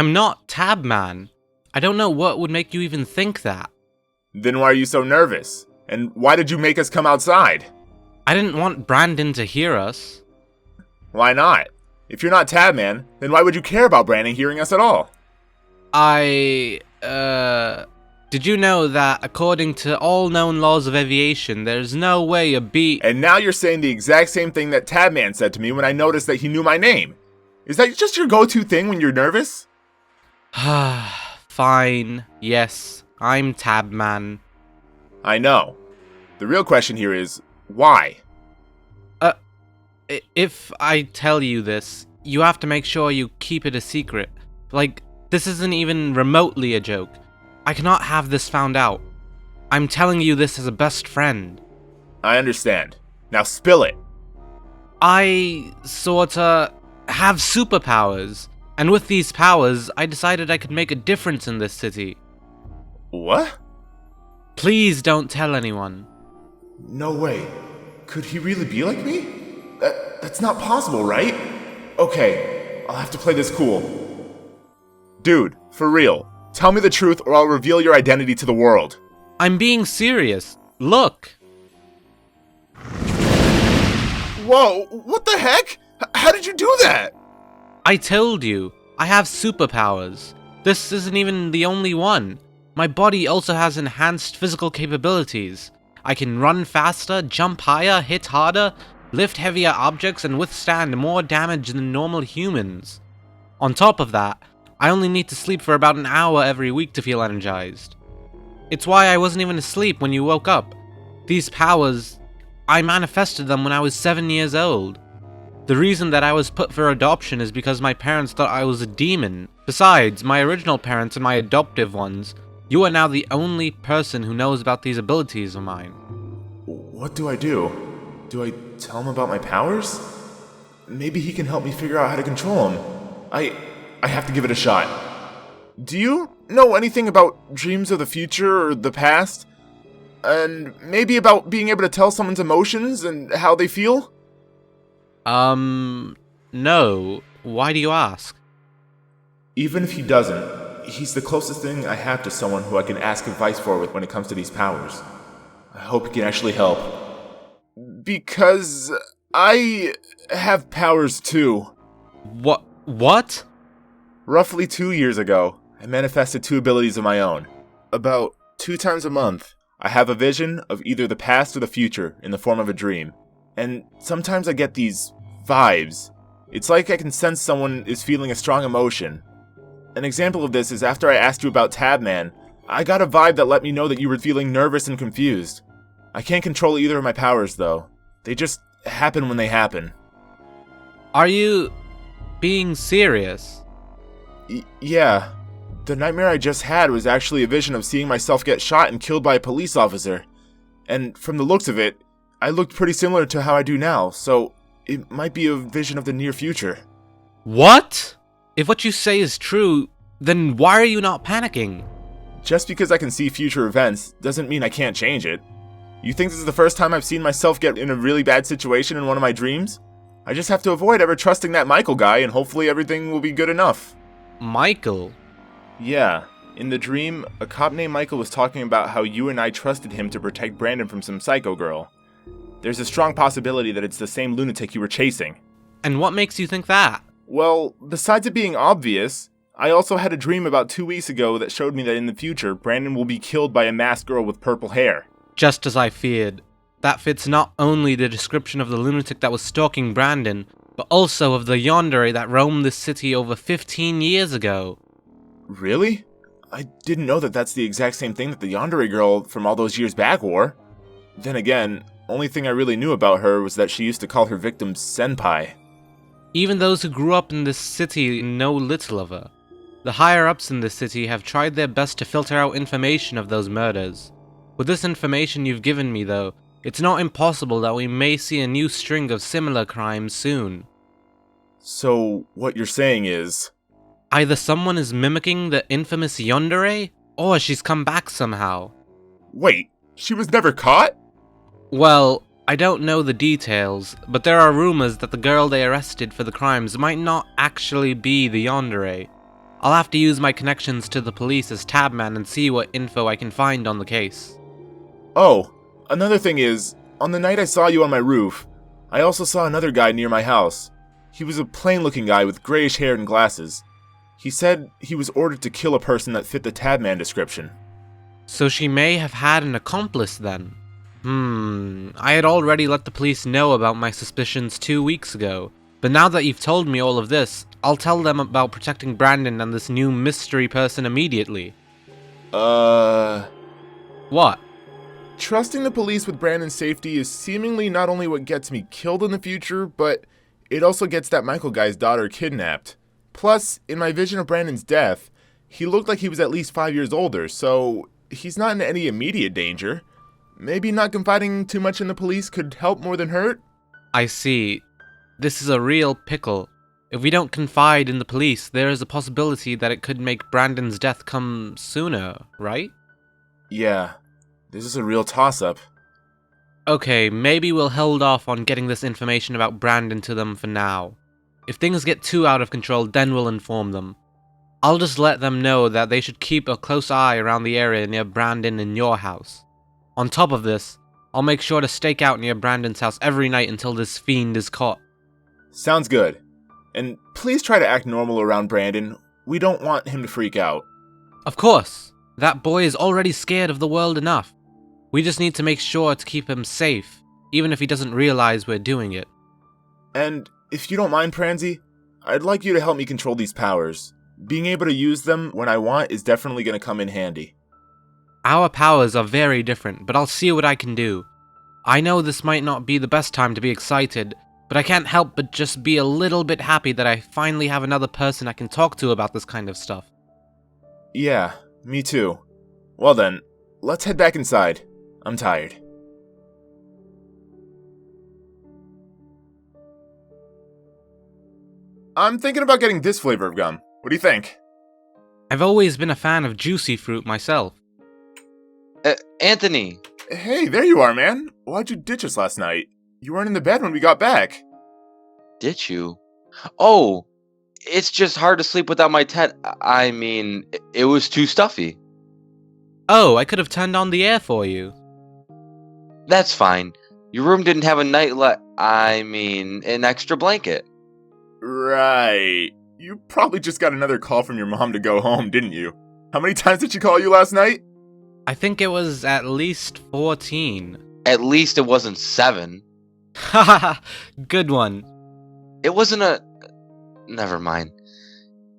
I'm not Tabman. I don't know what would make you even think that. Then why are you so nervous? And why did you make us come outside? I didn't want Brandon to hear us. Why not? If you're not Tabman, then why would you care about Brandon hearing us at all? Did you know that according to all known laws of aviation, there's no way a bee— And now you're saying the exact same thing that Tabman said to me when I noticed that he knew my name. Is that just your go-to thing when you're nervous? Fine. Yes, I'm Tabman. I know. The real question here is, why? If I tell you this, you have to make sure you keep it a secret. Like, this isn't even remotely a joke. I cannot have this found out. I'm telling you this as a best friend. I understand. Now spill it. I sorta have superpowers, and with these powers, I decided I could make a difference in this city. What? Please don't tell anyone. No way. Could he really be like me? That's not possible, right? Okay, I'll have to play this cool. Dude, for real, tell me the truth or I'll reveal your identity to the world. I'm being serious. Look. Whoa, what the heck? How did you do that? I told you, I have superpowers. This isn't even the only one. My body also has enhanced physical capabilities. I can run faster, jump higher, hit harder, lift heavier objects, and withstand more damage than normal humans. On top of that, I only need to sleep for about an hour every week to feel energized. It's why I wasn't even asleep when you woke up. These powers, I manifested them when I was 7 years old. The reason that I was put for adoption is because my parents thought I was a demon. Besides, my original parents and my adoptive ones, you are now the only person who knows about these abilities of mine. What do? Do I tell him about my powers? Maybe he can help me figure out how to control them. I have to give it a shot. Do you know anything about dreams of the future or the past? And maybe about being able to tell someone's emotions and how they feel? No. Why do you ask? Even if he doesn't, he's the closest thing I have to someone who I can ask advice for when it comes to these powers. I hope he can actually help. Because I have powers too. What? Roughly 2 years ago, I manifested 2 abilities of my own. About 2 times a month, I have a vision of either the past or the future in the form of a dream. And sometimes I get these vibes. It's like I can sense someone is feeling a strong emotion. An example of this is after I asked you about Tabman, I got a vibe that let me know that you were feeling nervous and confused. I can't control either of my powers though. They just happen when they happen. Are you being serious? Yeah. The nightmare I just had was actually a vision of seeing myself get shot and killed by a police officer. And from the looks of it, I looked pretty similar to how I do now, so it might be a vision of the near future. What? If what you say is true, then why are you not panicking? Just because I can see future events doesn't mean I can't change it. You think this is the first time I've seen myself get in a really bad situation in one of my dreams? I just have to avoid ever trusting that Michael guy and hopefully everything will be good enough. Michael? Yeah. In the dream, a cop named Michael was talking about how you and I trusted him to protect Brandon from some psycho girl. There's a strong possibility that it's the same lunatic you were chasing. And what makes you think that? Well, besides it being obvious, I also had a dream about 2 weeks ago that showed me that in the future, Brandon will be killed by a masked girl with purple hair. Just as I feared. That fits not only the description of the lunatic that was stalking Brandon, but also of the Yandere that roamed this city over 15 years ago. Really? I didn't know that that's the exact same thing that the Yandere girl from all those years back wore. Then again, only thing I really knew about her was that she used to call her victims senpai. Even those who grew up in this city know little of her. The higher-ups in this city have tried their best to filter out information of those murders. With this information you've given me though, it's not impossible that we may see a new string of similar crimes soon. So, what you're saying is... either someone is mimicking the infamous Yandere, or she's come back somehow. Wait, she was never caught? Well, I don't know the details, but there are rumors that the girl they arrested for the crimes might not actually be the Yandere. I'll have to use my connections to the police as tabman and see what info I can find on the case. Oh, another thing is, on the night I saw you on my roof, I also saw another guy near my house. He was a plain-looking guy with grayish hair and glasses. He said he was ordered to kill a person that fit the tabman description. So she may have had an accomplice then. I had already let the police know about my suspicions 2 weeks ago, but now that you've told me all of this, I'll tell them about protecting Brandon and this new mystery person immediately. What? Trusting the police with Brandon's safety is seemingly not only what gets me killed in the future, but it also gets that Michael guy's daughter kidnapped. Plus, in my vision of Brandon's death, he looked like he was at least 5 years older, so he's not in any immediate danger. Maybe not confiding too much in the police could help more than hurt? I see. This is a real pickle. If we don't confide in the police, there is a possibility that it could make Brandon's death come sooner, right? Yeah, this is a real toss-up. Okay, maybe we'll hold off on getting this information about Brandon to them for now. If things get too out of control, then we'll inform them. I'll just let them know that they should keep a close eye around the area near Brandon and your house. On top of this, I'll make sure to stake out near Brandon's house every night until this fiend is caught. Sounds good. And please try to act normal around Brandon. We don't want him to freak out. Of course! That boy is already scared of the world enough. We just need to make sure to keep him safe, even if he doesn't realize we're doing it. And if you don't mind, Pranzy, I'd like you to help me control these powers. Being able to use them when I want is definitely going to come in handy. Our powers are very different, but I'll see what I can do. I know this might not be the best time to be excited, but I can't help but just be a little bit happy that I finally have another person I can talk to about this kind of stuff. Yeah, me too. Well then, let's head back inside. I'm tired. I'm thinking about getting this flavor of gum. What do you think? I've always been a fan of juicy fruit myself. Anthony! Hey, there you are, man. Why'd you ditch us last night? You weren't in the bed when we got back. Ditch you? Oh, it's just hard to sleep without my tent. I mean, it was too stuffy. Oh, I could have turned on the air for you. That's fine. Your room didn't have a an extra blanket. Right. You probably just got another call from your mom to go home, didn't you? How many times did she call you last night? I think it was at least 14. At least it wasn't 7. Haha, good one. It wasn't a... Never mind.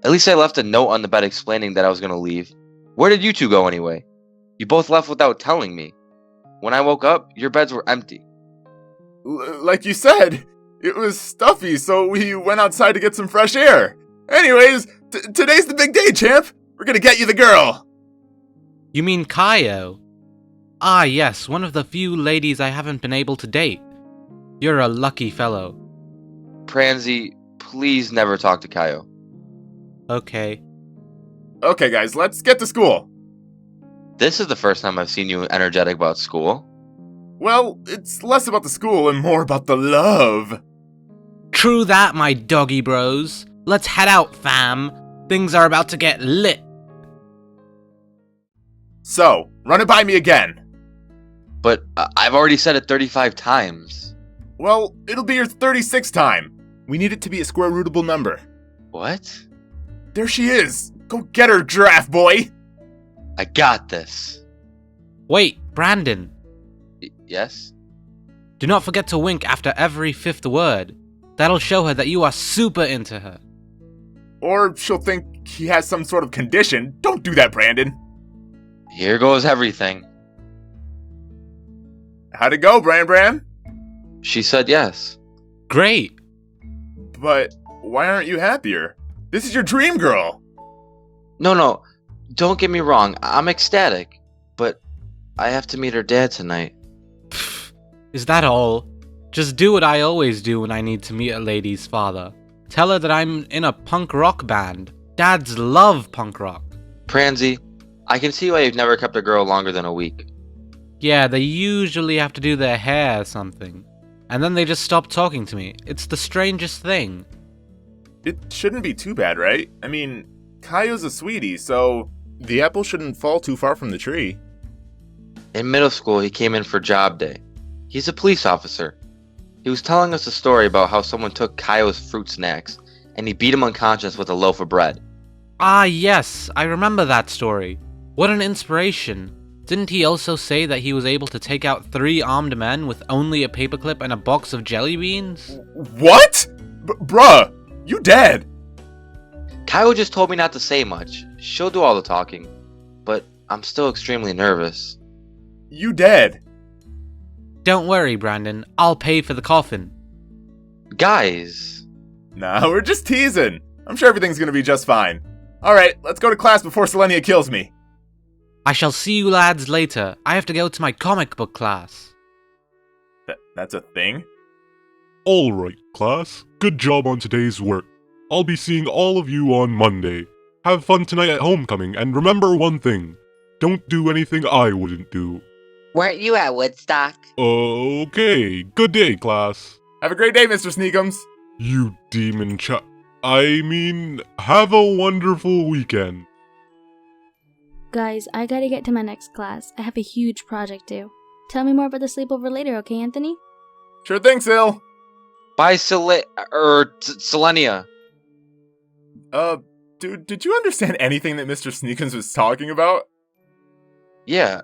At least I left a note on the bed explaining that I was going to leave. Where did you two go anyway? You both left without telling me. When I woke up, your beds were empty. Like you said, it was stuffy, so we went outside to get some fresh air. Anyways, today's the big day, champ. We're gonna get you the girl. You mean Kaio? Ah yes, one of the few ladies I haven't been able to date. You're a lucky fellow. Pranzy, please never talk to Kaio. Okay. Okay guys, let's get to school. This is the first time I've seen you energetic about school. Well, it's less about the school and more about the love. True that, my doggy bros. Let's head out, fam. Things are about to get lit. So, run it by me again. But I've already said it 35 times. Well, it'll be your 36th time. We need it to be a square rootable number. What? There she is. Go get her, giraffe boy. I got this. Wait, Brandon. Yes? Do not forget to wink after every 5th word. That'll show her that you are super into her. Or she'll think he has some sort of condition. Don't do that, Brandon. Here goes everything. How'd it go, Bran? She said yes. Great. But why aren't you happier? This is your dream girl. No. Don't get me wrong. I'm ecstatic. But I have to meet her dad tonight. Pfft, is that all? Just do what I always do when I need to meet a lady's father. Tell her that I'm in a punk rock band. Dads love punk rock. Pranzy, I can see why you've never kept a girl longer than a week. Yeah, they usually have to do their hair or something. And then they just stop talking to me. It's the strangest thing. It shouldn't be too bad, right? I mean, Caillou's a sweetie, so the apple shouldn't fall too far from the tree. In middle school, he came in for job day. He's a police officer. He was telling us a story about how someone took Caillou's fruit snacks, and he beat him unconscious with a loaf of bread. Ah, yes, I remember that story. What an inspiration. Didn't he also say that he was able to take out 3 armed men with only a paperclip and a box of jelly beans? What? Bruh, you dead. Caillou just told me not to say much. She'll do all the talking. But I'm still extremely nervous. You dead. Don't worry, Brandon. I'll pay for the coffin. Guys. Nah, we're just teasing. I'm sure everything's gonna be just fine. Alright, let's go to class before Selenia kills me. I shall see you lads later. I have to go to my comic book class. That's a thing? Alright, class. Good job on today's work. I'll be seeing all of you on Monday. Have fun tonight at homecoming, and remember one thing. Don't do anything I wouldn't do. Weren't you at Woodstock? Okay, good day, class. Have a great day, Mr. Sneakums. You demon have a wonderful weekend. Guys, I gotta get to my next class. I have a huge project due. Tell me more about the sleepover later, okay, Anthony? Sure thing, Sil. Bye, Selenia. Dude, did you understand anything that Mr. Sneakums was talking about? Yeah,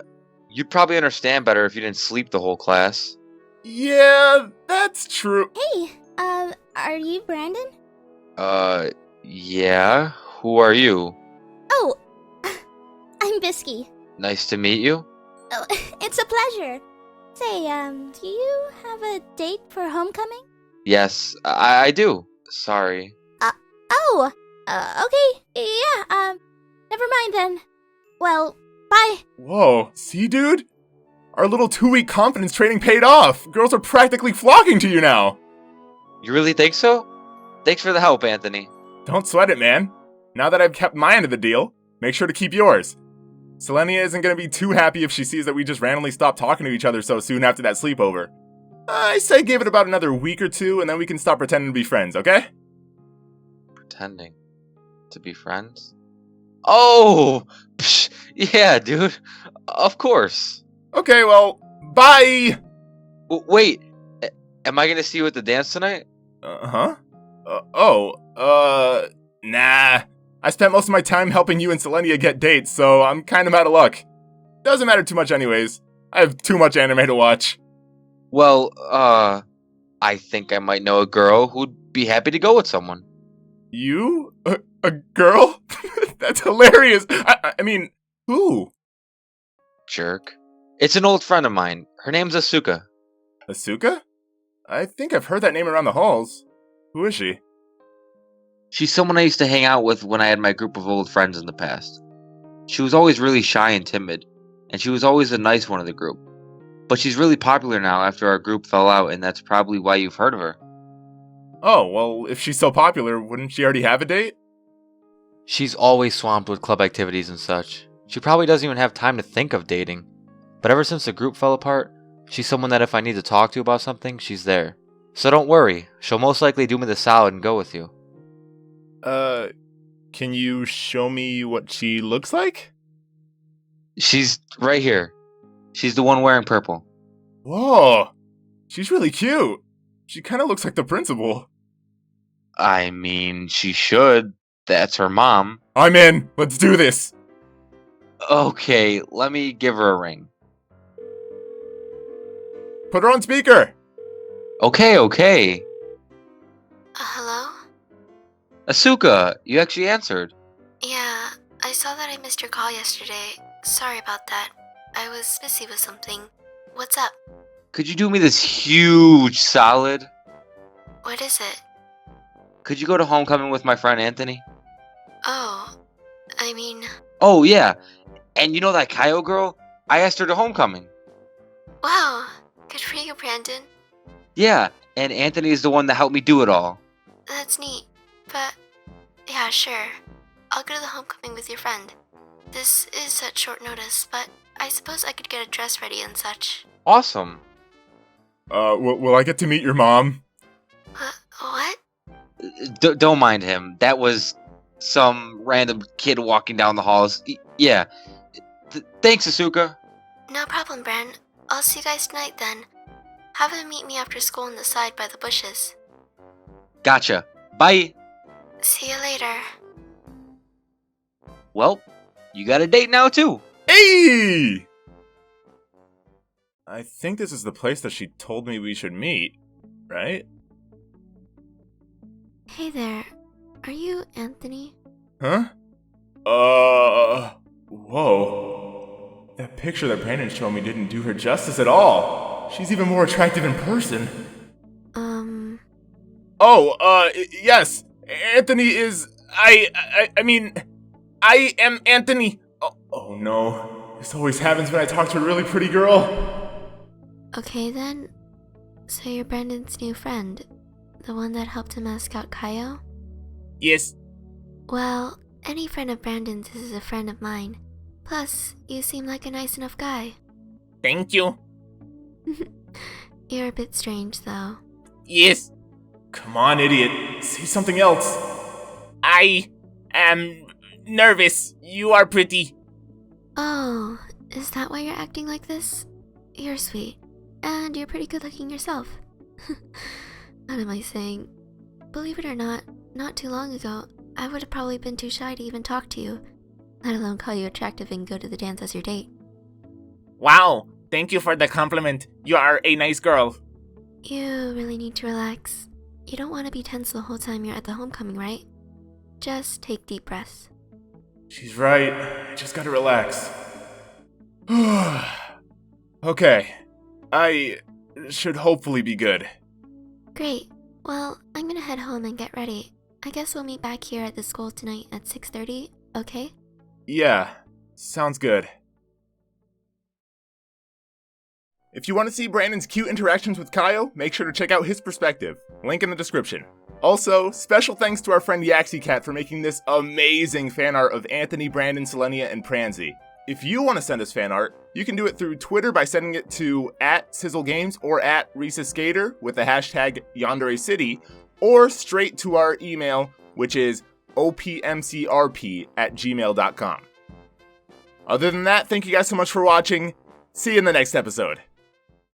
you'd probably understand better if you didn't sleep the whole class. Yeah, that's true. Hey, are you Brandon? Yeah? Who are you? Oh, I'm Bisky. Nice to meet you. Oh, it's a pleasure. Say, do you have a date for homecoming? Yes, I do. Sorry. Okay, yeah, never mind then. Well, bye. Whoa, see, dude? Our little 2-week confidence training paid off. Girls are practically flocking to you now. You really think so? Thanks for the help, Anthony. Don't sweat it, man. Now that I've kept my end of the deal, make sure to keep yours. Selenia isn't going to be too happy if she sees that we just randomly stopped talking to each other so soon after that sleepover. I say give it about another week or 2, and then we can stop pretending to be friends, okay? Pretending to be friends? Oh! Psh, yeah, dude. Of course. Okay, well, bye! Wait, am I gonna see you at the dance tonight? Huh? Nah. I spent most of my time helping you and Selenia get dates, so I'm kind of out of luck. Doesn't matter too much anyways. I have too much anime to watch. Well, I think I might know a girl who'd be happy to go with someone. You? A girl? That's hilarious. I mean, who? Jerk. It's an old friend of mine. Her name's Asuka. Asuka? I think I've heard that name around the halls. Who is she? She's someone I used to hang out with when I had my group of old friends in the past. She was always really shy and timid, and she was always the nice one of the group. But she's really popular now after our group fell out, and that's probably why you've heard of her. Oh, well, if she's so popular, wouldn't she already have a date? She's always swamped with club activities and such. She probably doesn't even have time to think of dating. But ever since the group fell apart, she's someone that if I need to talk to about something, she's there. So don't worry, she'll most likely do me the salad and go with you. Can you show me what she looks like? She's right here. She's the one wearing purple. Whoa, she's really cute. She kind of looks like the principal. I mean, she should. That's her mom. I'm in. Let's do this. Okay, let me give her a ring. Put her on speaker. Okay. Hello? Asuka, you actually answered. Yeah, I saw that I missed your call yesterday. Sorry about that. I was busy with something. What's up? Could you do me this huge solid? What is it? Could you go to homecoming with my friend Anthony? Oh, I mean... Oh, yeah. And you know that Caillou girl? I asked her to homecoming. Wow, good for you, Brandon. Yeah, and Anthony is the one that helped me do it all. That's neat. But, yeah, sure. I'll go to the homecoming with your friend. This is such short notice, but I suppose I could get a dress ready and such. Awesome. Will I get to meet your mom? What? Don't mind him. That was some random kid walking down the halls. Yeah. Thanks, Asuka. No problem, Bran. I'll see you guys tonight then. Have him meet me after school on the side by the bushes. Gotcha. Bye. See you later. Well, you got a date now, too. Hey! I think this is the place that she told me we should meet, right? Hey there. Are you Anthony? Huh? Whoa. That picture that Brandon showed me didn't do her justice at all. She's even more attractive in person. Yes. Anthony is... I am Anthony. Oh no. This always happens when I talk to a really pretty girl. Okay then. So you're Brandon's new friend. The one that helped him ask out Kaio? Yes. Well, any friend of Brandon's is a friend of mine. Plus, you seem like a nice enough guy. Thank you. You're a bit strange though. Yes. Come on, idiot. Say something else. I am nervous. You are pretty. Oh, is that why you're acting like this? You're sweet. And you're pretty good looking yourself. What am I saying? Believe it or not too long ago, I would have probably been too shy to even talk to you, let alone call you attractive and go to the dance as your date. Wow. Thank you for the compliment. You are a nice girl. You really need to relax. You don't want to be tense the whole time you're at the homecoming, right? Just take deep breaths. She's right. I just gotta relax. Okay. I should hopefully be good. Great. Well, I'm gonna head home and get ready. I guess we'll meet back here at the school tonight at 6:30, okay? Yeah, sounds good. If you want to see Brandon's cute interactions with Kaio, make sure to check out his perspective. Link in the description. Also, special thanks to our friend YaxiCat for making this amazing fan art of Anthony, Brandon, Selenia, and Pranzy. If you want to send us fan art, you can do it through Twitter by sending it to @SizzleGames or @ReesesSkater with the hashtag Yandere City, or straight to our email, which is opmcrp@gmail.com. Other than that, thank you guys so much for watching. See you in the next episode.